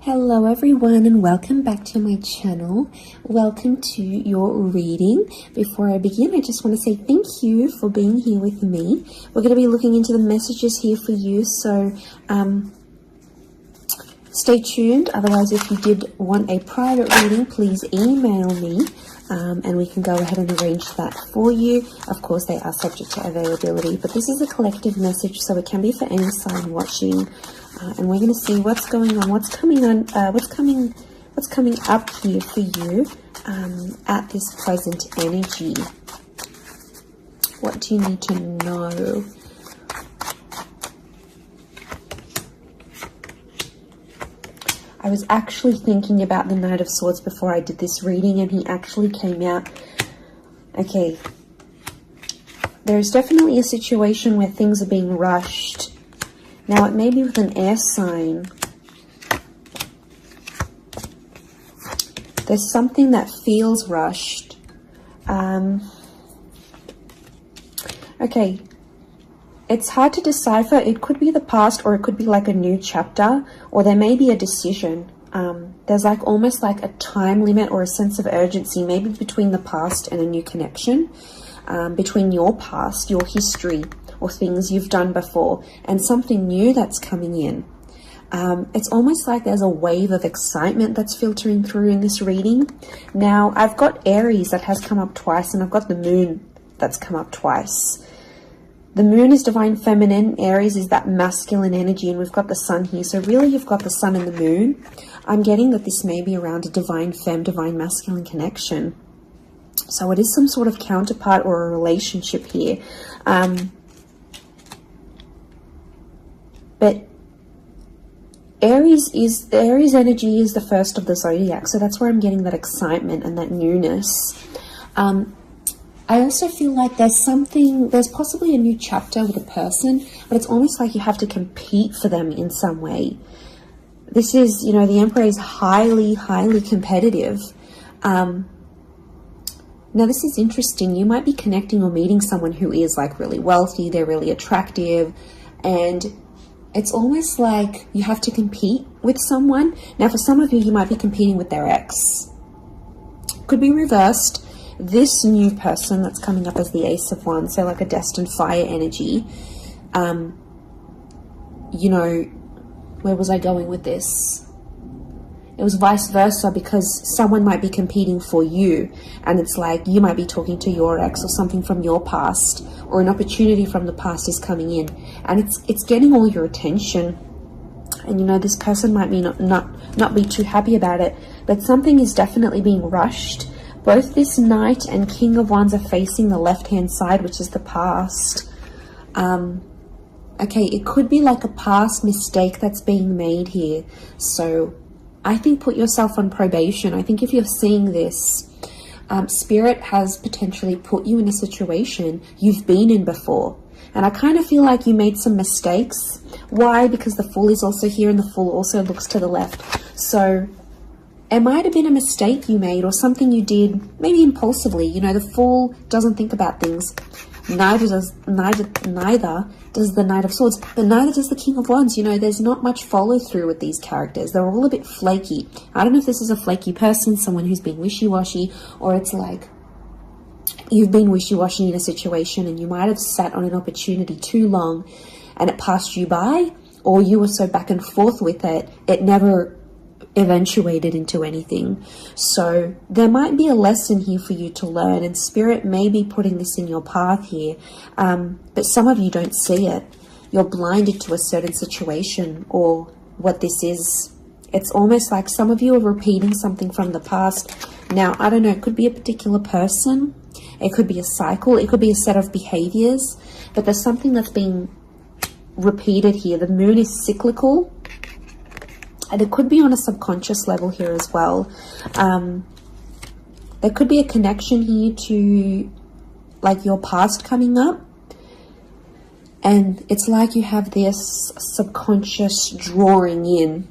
Hello everyone and welcome back to my channel. Welcome to your reading. Before I begin, I just want to say thank you for being here with me. We're going to be looking into the messages here for you, so stay tuned. Otherwise, if you did want a private reading, please email me and we can go ahead and arrange that for you. Of course, they are subject to availability, but this is a collective message, so it can be for any sign watching. And we're going to see what's going on, what's coming up here for you at this present energy. What do you need to know? I was actually thinking about the Knight of Swords before I did this reading, and he actually came out. Okay, there's definitely a situation where things are being rushed. Now, it may be with an air sign. There's something that feels rushed. Okay. It's hard to decipher. It could be the past, or it could be like a new chapter, or there may be a decision. There's like almost like a time limit or a sense of urgency, maybe between the past and a new connection, between your past, your history, or things you've done before, and something new that's coming in. It's almost like there's a wave of excitement that's filtering through in this reading. Now, I've got Aries that has come up twice, and I've got the Moon that's come up twice. The Moon is divine feminine, Aries is that masculine energy, and we've got the Sun here. So really, you've got the Sun and the Moon. I'm getting that this may be around a divine femme, divine masculine connection. So it is some sort of counterpart or a relationship here. But Aries energy is the first of the zodiac, so that's where I'm getting that excitement and that newness. I also feel like there's possibly a new chapter with a person, but it's almost like you have to compete for them in some way. This is, you know, the Emperor is highly, highly competitive. Now, this is interesting. You might be connecting or meeting someone who is like really wealthy, they're really attractive, and it's almost like you have to compete with someone. Now, for some of you, you might be competing with their ex. Could be reversed. This new person that's coming up as the Ace of Wands, so like a destined fire energy. You know, where was I going with this? It was vice versa, because someone might be competing for you, and it's like you might be talking to your ex or something from your past, or an opportunity from the past is coming in, and it's getting all your attention. And you know, this person might be not be too happy about it, but something is definitely being rushed. Both this Knight and King of Wands are facing the left-hand side, which is the past. Okay, it could be like a past mistake that's being made here. So I think put yourself on probation. I think if you're seeing this, Spirit has potentially put you in a situation you've been in before. And I kind of feel like you made some mistakes. Why? Because the Fool is also here, and the Fool also looks to the left. So it might have been a mistake you made, or something you did, maybe impulsively. You know, the Fool doesn't think about things. Neither does the Knight of Swords, but neither does the King of Wands. You know, there's not much follow through with these characters. They're all a bit flaky. I don't know if this is a flaky person, someone who's being wishy-washy, or it's like you've been wishy-washy in a situation and you might have sat on an opportunity too long and it passed you by, or you were so back and forth with it, it never eventuated into anything. So there might be a lesson here for you to learn, and Spirit may be putting this in your path here, but some of you don't see it. You're blinded to a certain situation or what this is. It's almost like some of you are repeating something from the past. Now, I don't know, it could be a particular person, it could be a cycle, it could be a set of behaviors, but there's something that's being repeated here. The Moon is cyclical, and it could be on a subconscious level here as well. There could be a connection here to like your past coming up. And it's like you have this subconscious drawing in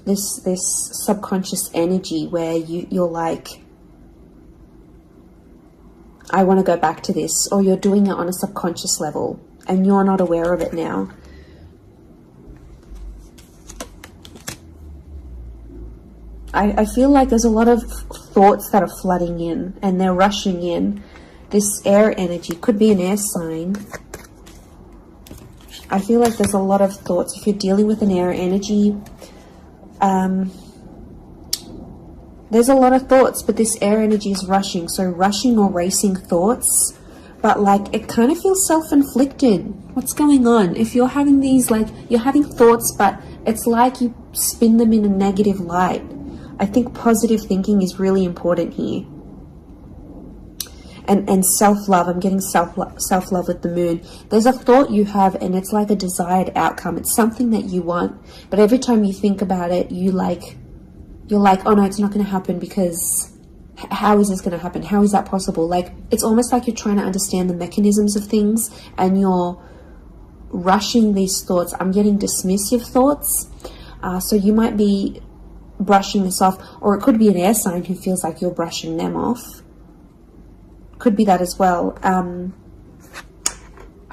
this subconscious energy where you're like, I want to go back to this, or you're doing it on a subconscious level and you're not aware of it now. I feel like there's a lot of thoughts that are flooding in and they're rushing in. This air energy could be an air sign. I feel like there's a lot of thoughts. If you're dealing with an air energy, there's a lot of thoughts, but this air energy is rushing. So rushing or racing thoughts, but like it kind of feels self-inflicted. What's going on? If you're having these, like you're having thoughts, but it's like you spin them in a negative light. I think positive thinking is really important here. And self-love, I'm getting self-love with the moon. There's a thought you have and it's like a desired outcome. It's something that you want, but every time you think about it, you're like, oh no, it's not going to happen, because how is this going to happen? How is that possible? Like, it's almost like you're trying to understand the mechanisms of things and you're rushing these thoughts. I'm getting dismissive thoughts. So you might be brushing this off, or it could be an air sign who feels like you're brushing them off. Could be that as well. I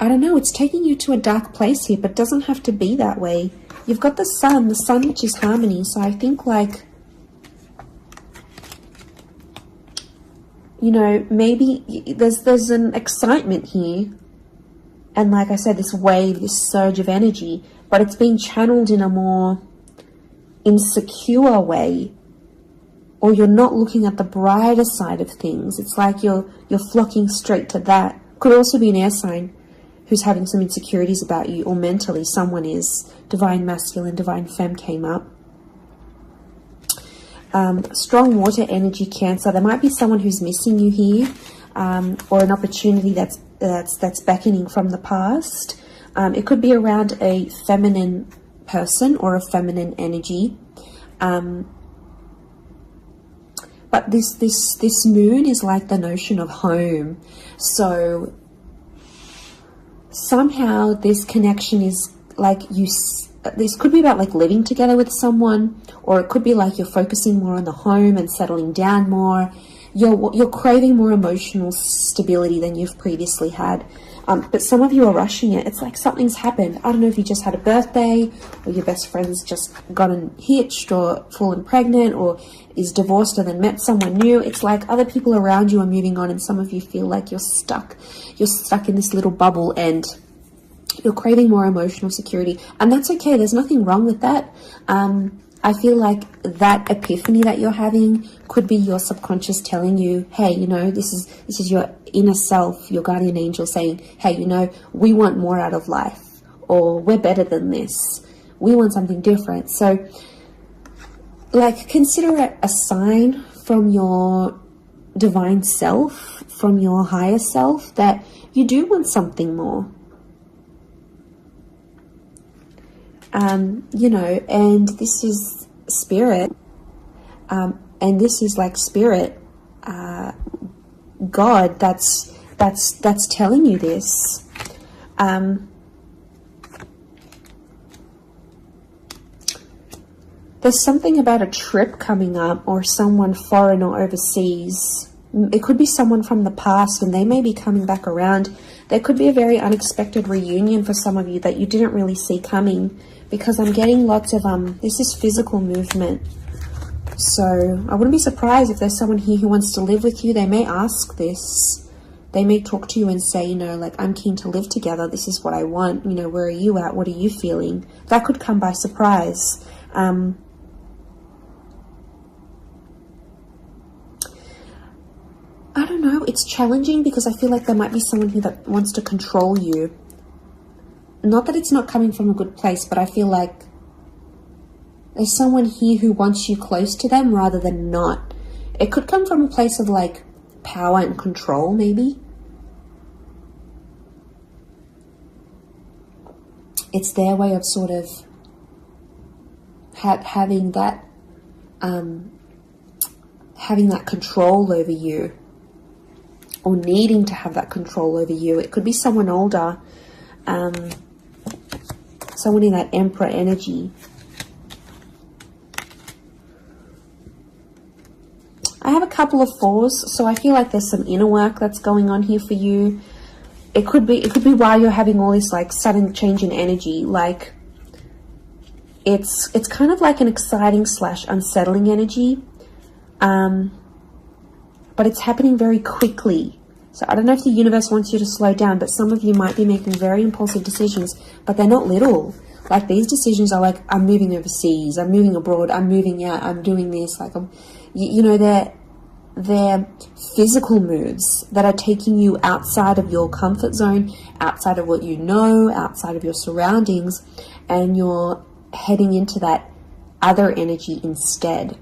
don't know, it's taking you to a dark place here, but it doesn't have to be that way. You've got the sun which is harmony, so I think like, you know, maybe there's an excitement here, and like I said, this wave, this surge of energy, but it's being channeled in a more insecure way, or you're not looking at the brighter side of things. It's like you're flocking straight to that. Could also be an air sign who's having some insecurities about you, or mentally someone is. Divine masculine, divine femme came up. Strong water energy, Cancer. There might be someone who's missing you here, or an opportunity that's beckoning from the past. It could be around a feminine person or a feminine energy. But this moon is like the notion of home. So somehow this connection is like this could be about like living together with someone, or it could be like you're focusing more on the home and settling down more. You're craving more emotional stability than you've previously had. But some of you are rushing it. It's like something's happened. I don't know if you just had a birthday, or your best friend's just gotten hitched or fallen pregnant, or is divorced and then met someone new. It's like other people around you are moving on, and some of you feel like you're stuck. You're stuck in this little bubble and you're craving more emotional security. And that's okay. There's nothing wrong with that. I feel like that epiphany that you're having could be your subconscious telling you, hey, you know, this is your inner self, your guardian angel saying, hey, you know, we want more out of life, or we're better than this. We want something different. So, like, consider it a sign from your divine self, from your higher self, that you do want something more. You know, and this is spirit, and this is like spirit, God, that's telling you this. There's something about a trip coming up, or someone foreign or overseas. It could be someone from the past, and they may be coming back around. There could be a very unexpected reunion for some of you that you didn't really see coming, because I'm getting lots of, this is physical movement. So I wouldn't be surprised if there's someone here who wants to live with you. They may ask this. They may talk to you and say, you know, like, I'm keen to live together. This is what I want. You know, where are you at? What are you feeling? That could come by surprise. I don't know. It's challenging because I feel like there might be someone here that wants to control you. Not that it's not coming from a good place, but I feel like there's someone here who wants you close to them rather than not. It could come from a place of like power and control, maybe. It's their way of sort of having that control over you, or needing to have that control over you. It could be someone older, someone in that Emperor energy. I have a couple of fours, so I feel like there's some inner work that's going on here for you. It could be why you're having all this like sudden change in energy. Like, it's kind of like an exciting / unsettling energy, but it's happening very quickly. So I don't know if the universe wants you to slow down, but some of you might be making very impulsive decisions, but they're not little. Like, these decisions are like, I'm moving overseas, I'm moving abroad, I'm moving out, I'm doing this. Like, you know, they're physical moves that are taking you outside of your comfort zone, outside of what you know, outside of your surroundings, and you're heading into that other energy instead.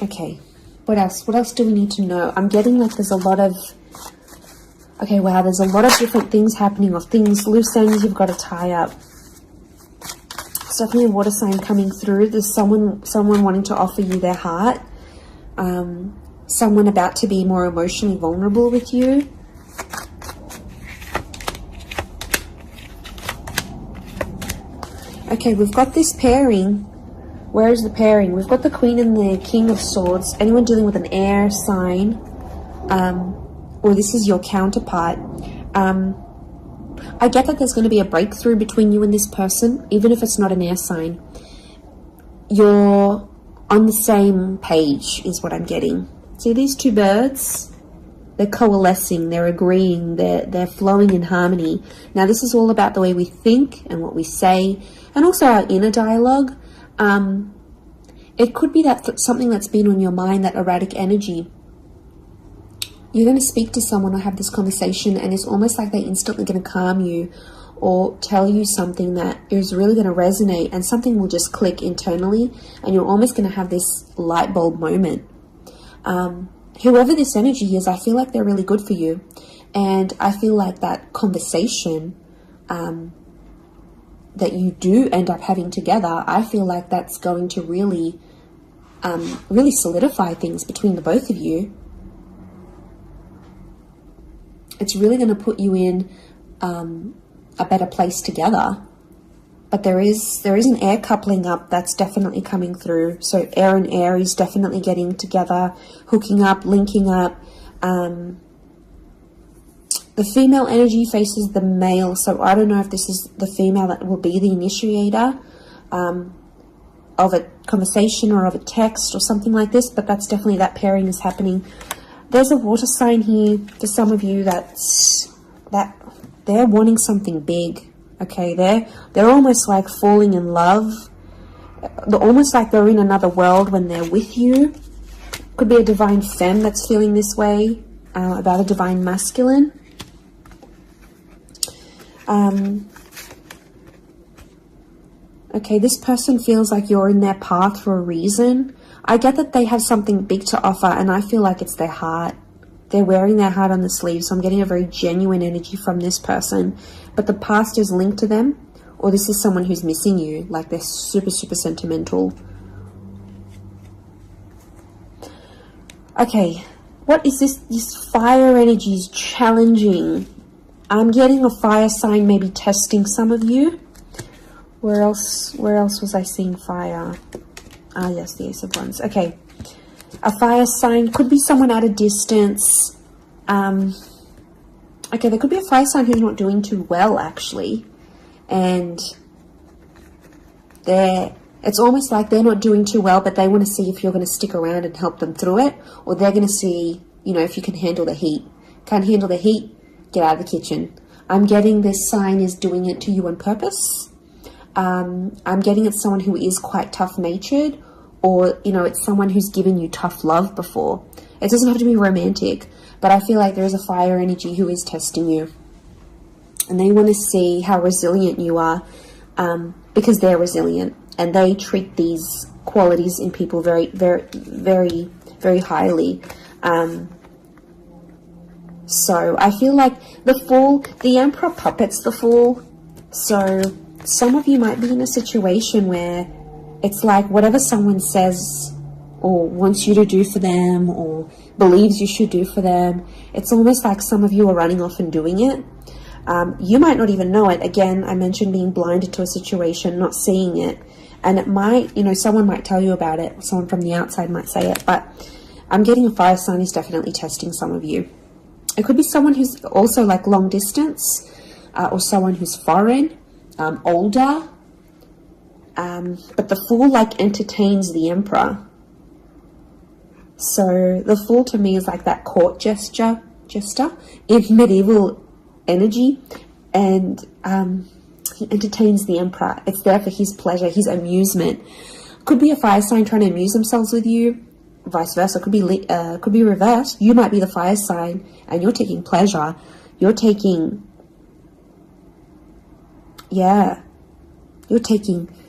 Okay, what else? What else do we need to know? I'm getting like there's a lot of... Okay, wow, there's a lot of different things happening, or things, loose ends you've got to tie up. It's definitely a water sign coming through. There's someone wanting to offer you their heart. Someone about to be more emotionally vulnerable with you. Okay, we've got this pairing. Where is the pairing? We've got the Queen and the King of Swords. Anyone dealing with an air sign, or this is your counterpart. I get that there's going to be a breakthrough between you and this person, even if it's not an air sign. You're on the same page, is what I'm getting. See these two birds? They're coalescing, they're agreeing, they're flowing in harmony. Now, this is all about the way we think and what we say, and also our inner dialogue. It could be that something that's been on your mind, that erratic energy. You're going to speak to someone or have this conversation, and it's almost like they're instantly going to calm you or tell you something that is really going to resonate, and something will just click internally, and you're almost going to have this light bulb moment. Whoever this energy is, I feel like they're really good for you, and I feel like that conversation that you do end up having together, I feel like that's going to really solidify things between the both of you. It's really going to put you in a better place together. But there is an air coupling up that's definitely coming through. So air and Aries definitely getting together, hooking up, linking up. The female energy faces the male, so I don't know if this is the female that will be the initiator of a conversation or of a text or something like this, but that's definitely, that pairing is happening. There's a water sign here for some of you that they're wanting something big. Okay, they're almost like falling in love. They're almost like they're in another world when they're with you. Could be a divine femme that's feeling this way about a divine masculine. Okay, this person feels like you're in their path for a reason. I get that they have something big to offer, and I feel like it's their heart. They're wearing their heart on the sleeve, so I'm getting a very genuine energy from this person. But the past is linked to them, or this is someone who's missing you, like they're super, super sentimental. Okay, what is this? This fire energy is challenging. I'm getting a fire sign maybe testing some of you. Where else was I seeing fire? Ah, yes, the Ace of Wands. Okay. A fire sign could be someone at a distance. Okay, there could be a fire sign who's not doing too well, actually. And it's almost like they're not doing too well, but they want to see if you're going to stick around and help them through it. Or they're going to see, you know, if you can handle the heat. Can't handle the heat? Get out of the kitchen. I'm getting this sign is doing it to you on purpose. I'm getting it's someone who is quite tough-natured, or, you know, it's someone who's given you tough love before. It doesn't have to be romantic, but I feel like there is a fire energy who is testing you. And they want to see how resilient you are, because they're resilient, and they treat these qualities in people very, very, very, very highly. So I feel like the Fool, the Emperor puppets the Fool. So some of you might be in a situation where it's like whatever someone says or wants you to do for them or believes you should do for them, it's almost like some of you are running off and doing it. You might not even know it. Again, I mentioned being blinded to a situation, not seeing it. And it might, you know, someone might tell you about it. Someone from the outside might say it. But I'm getting a fire sign is definitely testing some of you. It could be someone who's also like long distance. or someone who's foreign, older. But the Fool like entertains the Emperor. So the Fool to me is like that court jester in medieval energy, and he entertains the Emperor. It's there for his pleasure, his amusement. Could be a fire sign trying to amuse themselves with you, vice versa. Could be reversed. You might be the fire sign and you're taking pleasure. You're taking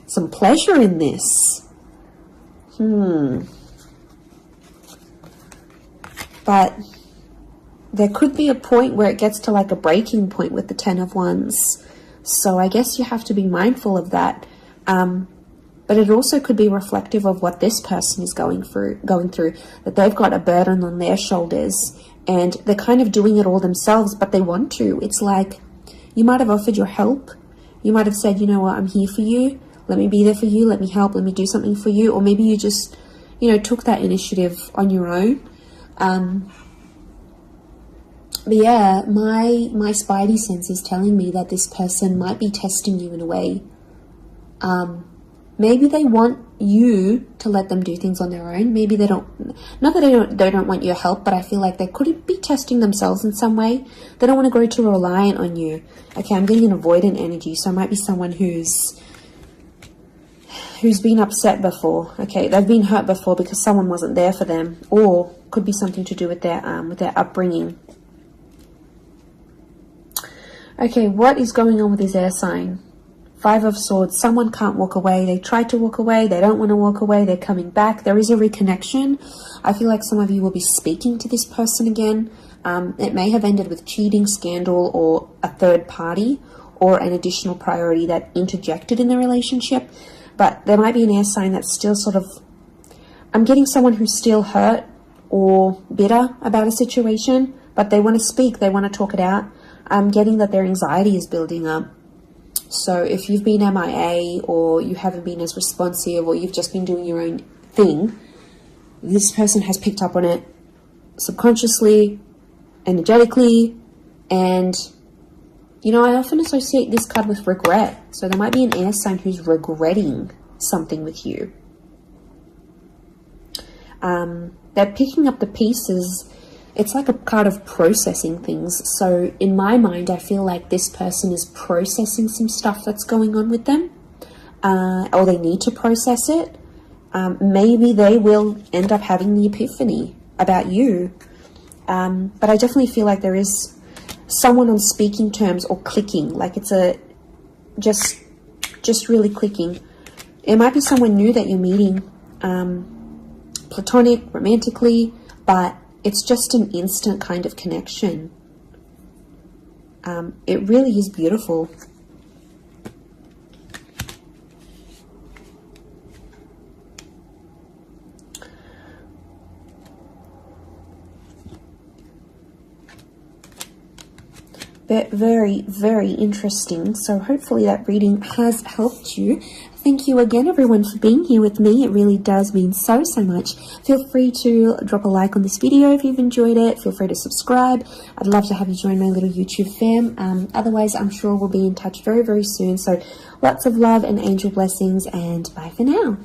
some pleasure in this. But there could be a point where it gets to like a breaking point with the Ten of Wands. So I guess you have to be mindful of that. But it also could be reflective of what this person is going through, that they've got a burden on their shoulders and they're kind of doing it all themselves, but they want to. It's like you might have offered your help. You might have said, you know what, I'm here for you. Let me be there for you. Let me help. Let me do something for you. Or maybe you just, took that initiative on your own. But yeah, my spidey sense is telling me that this person might be testing you in a way. Maybe they want you to let them do things on their own. Maybe they don't, not that they don't want your help, but I feel like they could be testing themselves in some way. They don't want to grow too reliant on you. Okay, I'm getting an avoidant energy, so it might be someone who's been upset before. Okay, they've been hurt before because someone wasn't there for them, or could be something to do with their upbringing. Okay, what is going on with this air sign? Five of Swords. Someone can't walk away. They tried to walk away. They don't want to walk away. They're coming back. There is a reconnection. I feel like some of you will be speaking to this person again. It may have ended with cheating, scandal, or a third party, or an additional priority that interjected in the relationship. But there might be an air sign that's still sort of... I'm getting someone who's still hurt or bitter about a situation, but they want to speak. They want to talk it out. I'm getting that their anxiety is building up. So if you've been MIA, or you haven't been as responsive, or you've just been doing your own thing, this person has picked up on it subconsciously, energetically, and I often associate this card with regret. So there might be an air sign who's regretting something with you. They're picking up the pieces. It's like a card of processing things. So in my mind, I feel like this person is processing some stuff that's going on with them, or they need to process it. Maybe they will end up having the epiphany about you. But I definitely feel like there is someone on speaking terms or clicking, like it's just really clicking. It might be someone new that you're meeting, platonic, romantically, but it's just an instant kind of connection. It really is beautiful. Very, very interesting. So hopefully that reading has helped you. Thank you again, everyone, for being here with me. It really does mean so much. Feel free to drop a like on this video if you've enjoyed it. Feel free to subscribe. I'd love to have you join my little YouTube fam. Otherwise, I'm sure we'll be in touch very, very soon. So lots of love and angel blessings, and bye for now.